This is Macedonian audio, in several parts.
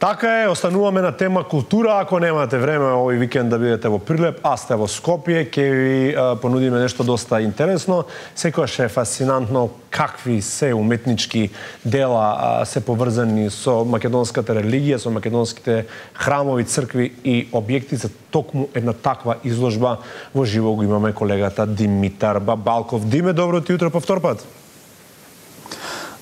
Така е, остануваме на тема култура. Ако немате време овој викенд да бидете во Прилеп, а сте во Скопје, ќе ви понудиме нешто доста интересно. Секогаш е фасцинантно какви се уметнички дела се поврзани со македонската религија, со македонските храмови, цркви и објекти. За токму една таква изложба во живо го имаме колегата Димитар Бабалков. Диме, добро ти утро по втор пат.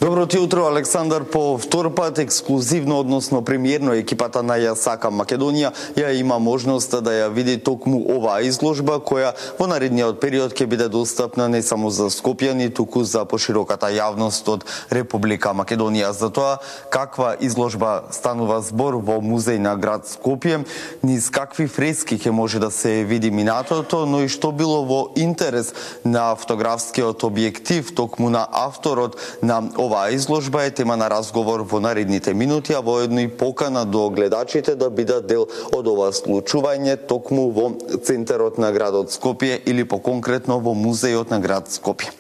Добро ти утро, Александар. По втор пат ексклузивно, односно премиерно, екипата на Ја сакам Македонија ја има можност да ја види токму оваа изложба, која во наредниот период ќе биде достапна не само за скопјани, туку за пошироката јавност од Република Македонија. За тоа, каква изложба станува збор во музеј на град Скопје, низ какви фрески ќе може да се види минатото, но и што било во интерес на фотографскиот објектив, токму на авторот на оваа изложба е тема на разговор во наредните минути, а воедно и покана до гледачите да бидат дел од ова случување токму во центарот на градот Скопје или по-конкретно во музејот на град Скопје.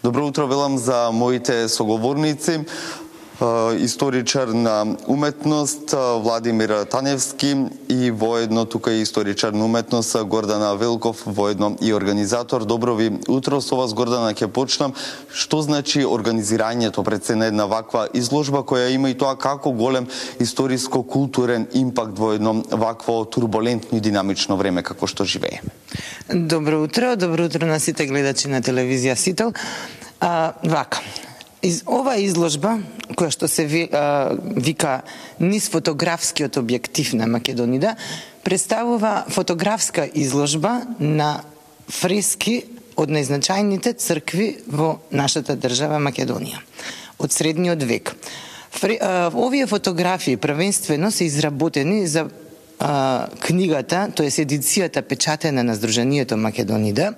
Добро утро велам за моите соговорници. Историчар на уметност Владимир Таневски и воедно тука и историчар на уметност Гордана Велков, воедно и организатор. Добро ви утро. Со вас, Гордана, ќе почнам. Што значи организирањето пред се на една ваква изложба која има и тоа како голем историско-културен импакт во едно вакво турбулентно и динамично време како што живееме? Добро утро на сите гледачи на телевизија Сител. Вака. Ова изложба, која што се вика низ фотографскиот објектив на Македонида, представува фотографска изложба на фрески од најзначајните цркви во нашата држава Македонија од средниот век. Овие фотографии првенствено се изработени за книгата, тоест едицијата печатена на Сдруженијето Македонида,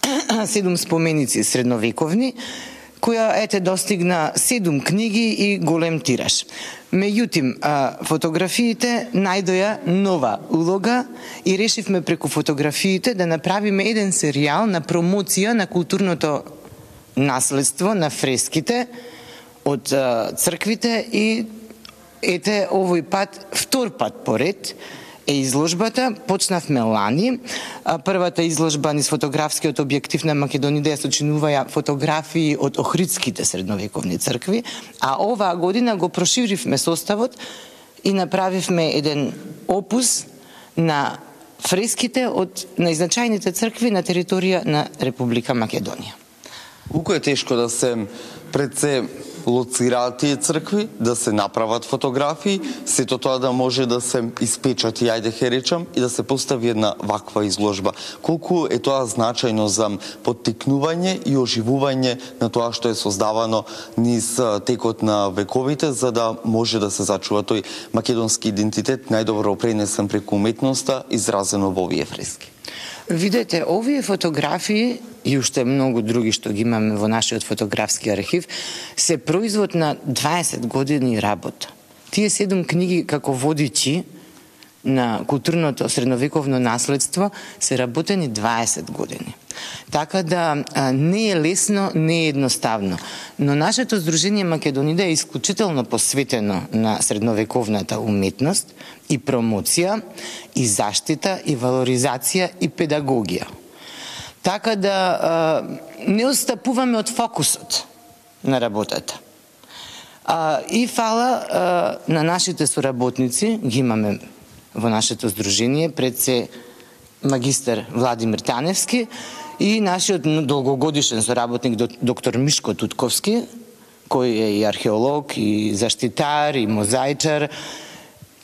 7 споменици средновековни, која достигна 7 книги и голем тираж. Меѓутоа, фотографиите најдоја нова улога и решивме преку фотографиите да направиме еден серијал на промоција на културното наследство, на фреските од црквите и овој пат, втор пат поред, е изложбата. Почнавме лани. Првата изложба низ фотографскиот објектив на Македонида ја сочинуваја фотографии од охридските средновековни цркви, а оваа година го проширивме составот и направивме еден опус на фреските од најзначајните цркви на територија на Република Македонија. Колку е тешко да се пред се лоцираат тие цркви, да се направат фотографии, сето тоа да може да се испечати, ајде ќе речам, и да се постави една ваква изложба. Колку е тоа значајно за поттикнување и оживување на тоа што е создавано низ текот на вековите, за да може да се зачува тој македонски идентитет, најдобро пренесен преку уметноста, изразено во овие фрески? Видете, овие фотографии и уште многу други што ги имаме во нашиот фотографски архив се производ на 20 години работа. Тие 7 книги како водичи на културното средновековно наследство се работени 20 години. Така да не е лесно, не е едноставно. Но нашето Сдружение Македонида е исклучително посветено на средновековната уметност и промоција, и заштита, и валоризација, и педагогија. Така да не отстапуваме од фокусот на работата. И фала на нашите соработници, ги имаме во нашето здружение, пред се магистар Владимир Таневски и нашиот долгогодишен соработник доктор Мишко Тутковски, кој е и археолог, и заштитар, и мозаичар,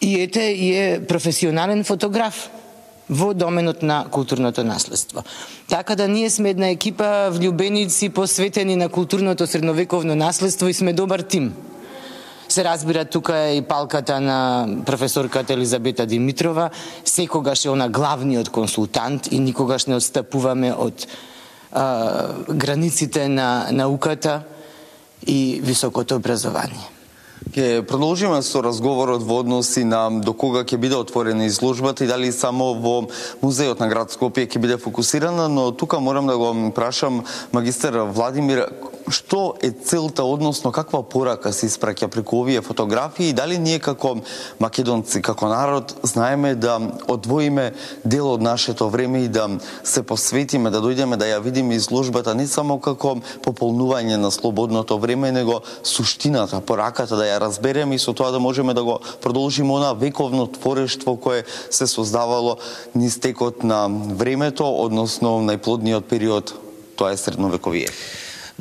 и е професионален фотограф во доменот на културното наследство. Така да ние сме една екипа влюбеници посветени на културното средновековно наследство и сме добар тим. Се разбира, тука е и палката на професорката Елизабета Димитрова, секогаш е она главниот консултант и никогаш не отстапуваме од границите на науката и високото образование. Ќе продолжиме со разговорот во односи на до кога ќе биде отворена изложбата и дали само во музејот на град Скопје ќе биде фокусирана, но тука морам да го прашам магистар Владимир, што е целта, односно каква порака се испраќа преку овие фотографии и дали ние како македонци, како народ, знаеме да одвоиме дел од нашето време и да се посветиме, да дојдеме да ја видиме изложбата не само како пополнување на слободното време, него суштината, пораката да ја разбереме и со тоа да можеме да го продолжиме она вековно творештво кое се создавало низ текот на времето, односно најплодниот период, тоа е средновековие.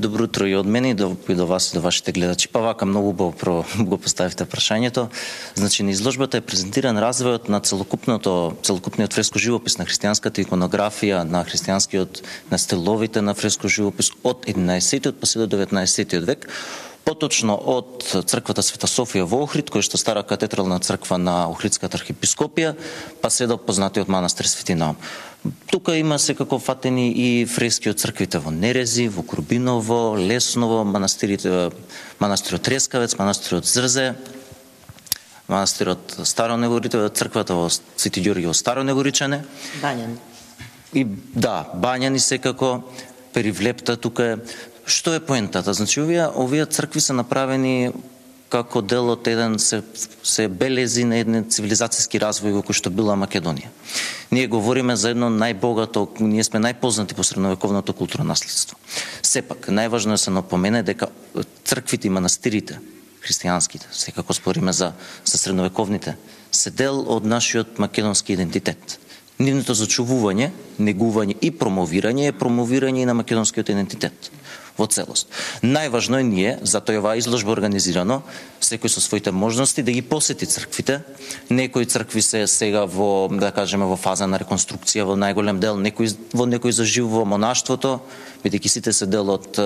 Добро утро и од мене и до вас и до вашите гледачи. Па вака многу убаво го поставивте прашањето. Значи на изложбата е презентиран развојот на целокупниот фреско живопис, на христијанската иконографија, на стиловите на фреско живопис од 11-тиот па се до 19-тиот век. Поточно од црквата Света Софија во Охрид, која што стара катедрална црква на Охридската архиепископија, па се до познатиот манастир Свети Наум. Тука има секако фатени и фрески од црквите во Нерези, во Курбиново, Лесново, манастирот Трескавец, манастирот Зрзе, манастирот Старонегорите, црквата во Свети Ѓорги во Старонегоричане. Бањани. И да, Бањани секако, Перивлепта тука е. Што е поентата? Значи, овие цркви се направени како дел од еден се белези на еден цивилизацијски развој во кој што била Македонија. Ние говориме за едно најбогато, ние сме најпознати по средновековното културно наследство. Сепак, најважно е се напомене дека црквите и манастирите, христијанските, секако спориме за средновековните, се дел од нашиот македонски идентитет. Нивното зачувување, негување и промовирање на македонскиот идентитет во целост. Најважно е ние, затоа е оваа изложба организирано, секој со своите можности да ги посети црквите. Некои цркви се сега во, да кажеме, во фаза на реконструкција во најголем дел, некои заживува монаштвото, бидејќи сите се дел од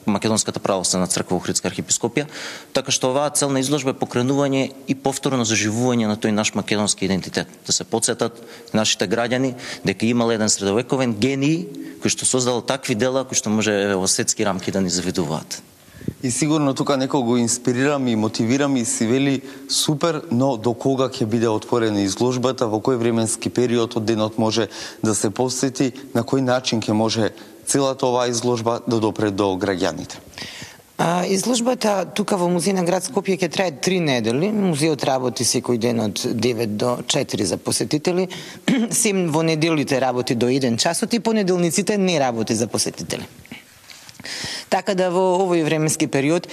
Македонската православна црква во Охридска архиепископија, така што оваа целна изложба е покренување и повторно заживување на тој наш македонски идентитет. Да се потсетат нашите граѓани дека имал еден средовековен гений кој што создал такви дела кои што може во светски рамки да ни завидуваат. И сигурно тука некој го инспирирам и мотивирам и си вели супер, но до кога ќе биде отворена изложбата, во кој временски период од денот може да се посети, на кој начин ќе може целата оваа изложба да допре до граѓаните? Изложбата тука во музеј на град Скопје ќе трае 3 недели. Музејот работи секој ден од 9 до 4 за посетители. Сем во неделите работи до 1 часот и понеделниците не работи за посетители. Така да во овој временски период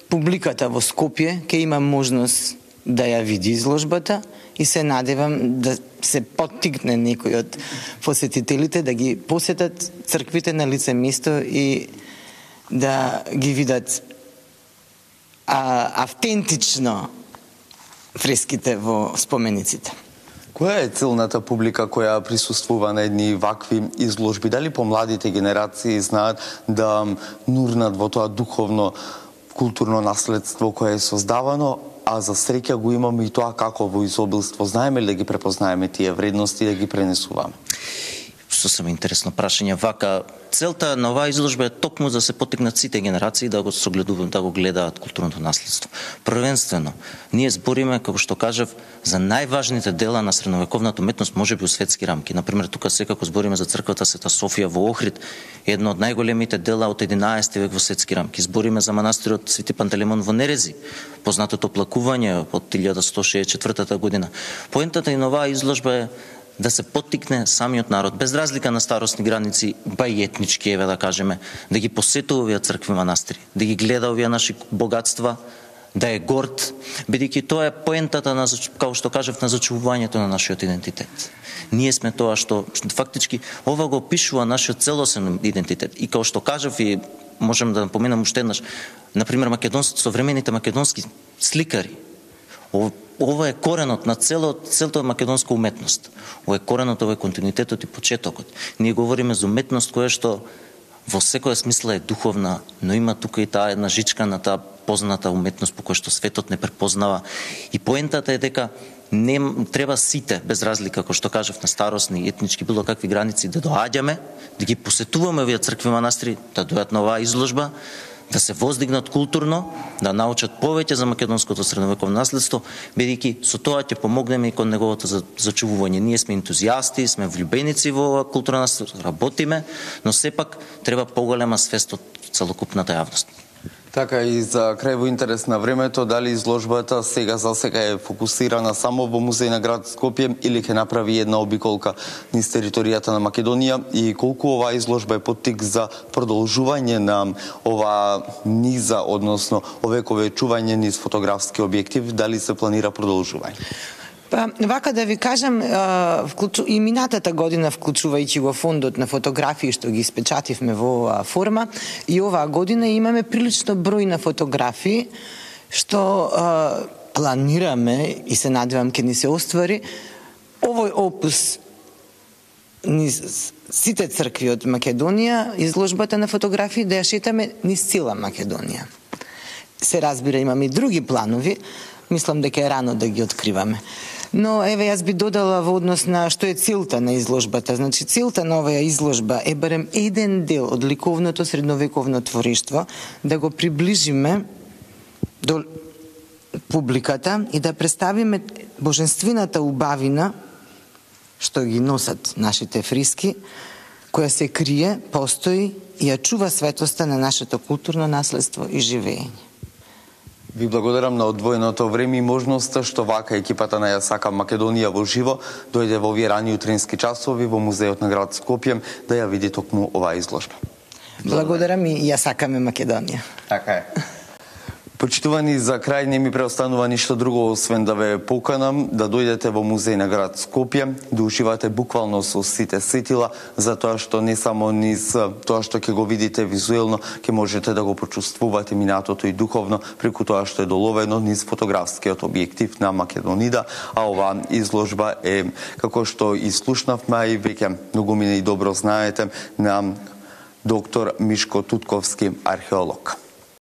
публиката во Скопје ќе има можност да ја види изложбата и се надевам да се поттикне некој од посетителите да ги посетат црквите на лице место и да ги видат автентично фреските во спомениците. Која е целната публика која присуствува на едни вакви изложби? Дали помладите генерации знаат да нурнат во тоа духовно културно наследство кое е создавано, а за среќа го имаме и тоа како во изобилство? Знаеме ли да ги препознаеме тие вредности и да ги пренесуваме? Сосем интересно прашање. Вака, целта на оваа изложба е токму да се поттикнат сите генерации да го согледуваат, да го гледаат културното наследство. Првенствено, ние збориме, како што кажав, за најважните дела на средновековната уметност, можеби у светски рамки. Например, тука секако збориме за црквата Света Софија во Охрид, едно од најголемите дела од 11 век во светски рамки. Збориме за манастирот Свети Пантелеймон во Нерези, познатото плакување од 1164 година. Поентата и на оваа изложба е да се поттикне самиот народ, без разлика на старосни граници, ба и етнички, да кажеме, да ги посетува овие цркви манастири, да ги гледа овие наши богатства, да е горд, бидејќи тоа е поентата на, како што кажав, на зачувувањето на нашиот идентитет. Ние сме тоа што фактички ова го опишува нашиот целосен идентитет. И како што кажав и можем да напоменам уште еднаш, например, современите македонски сликари. Ова е коренот на целата македонска уметност. Ова е коренот, ова е континуитетот и почетокот. Ние говориме за уметност која што во секоја смисла е духовна, но има тука и таа една жичка на таа позната уметност по која што светот не препознава. И поентата е дека не треба сите, без разлика, како што кажав, на старосни, етнички, било какви граници, да доаѓаме, да ги посетуваме овие цркви манастири, да дојдат на оваа изложба, да се воздигнат културно, да научат повеќе за македонското средновековно наследство, бидејќи со тоа ќе помогнеме и кон неговото зачувување. Ние сме ентузијасти, сме влюбеници во културно наследство, работиме, но сепак треба поголема свест од целокупната јавност. Така и за крај во интерес на времето, дали изложбата сега за сега е фокусирана само во музеј на град Скопје или ќе направи една обиколка низ територијата на Македонија и колку оваа изложба е поттик за продолжување на оваа низа, односно овекове чување низ фотографски објектив, дали се планира продолжување? Па, вака да ви кажам, и минатата година, вклучувајќи го фондот на фотографии што ги испечативме во оваа форма, и оваа година имаме прилично број на фотографии што планираме и се надевам ќе ни се оствари овој опус низ сите цркви од Македонија, изложбата на фотографии да ја шетаме низ цела Македонија. Се разбира, имаме и други планови, мислам дека е рано да ги откриваме. Но еве јас би додала во однос на што е целта на изложбата. Значи целта на оваа изложба е барем еден дел од ликовното средновековно твориштво да го приближиме до публиката и да представиме божествината убавина што ги носат нашите фриски, која се крие, постои и ја чува светоста на нашето културно наследство и живење. Ви благодарам на одвоеното време и можноста што вака екипата на Ја сакам Македонија во живо дојде во овие рани утрински часови во музејот на град Скопје да ја види токму оваа изложба. Благодарам и Ја сакаме Македонија. Така е. Почитувани, за крај не ми преостанува ништо друго освен да ве поканам да дојдете во музеј на град Скопје, да уживате буквално со сите сетила, затоа што не само низ тоа што ќе го видите визуелно, ќе можете да го почувствувате минатото и духовно преку тоа што е доловено низ фотографскиот објектив на Македонида, а оваа изложба е, како што и слушнавме, а и веќе многумина и добро знаете, на доктор Мишко Тутковски, археолог.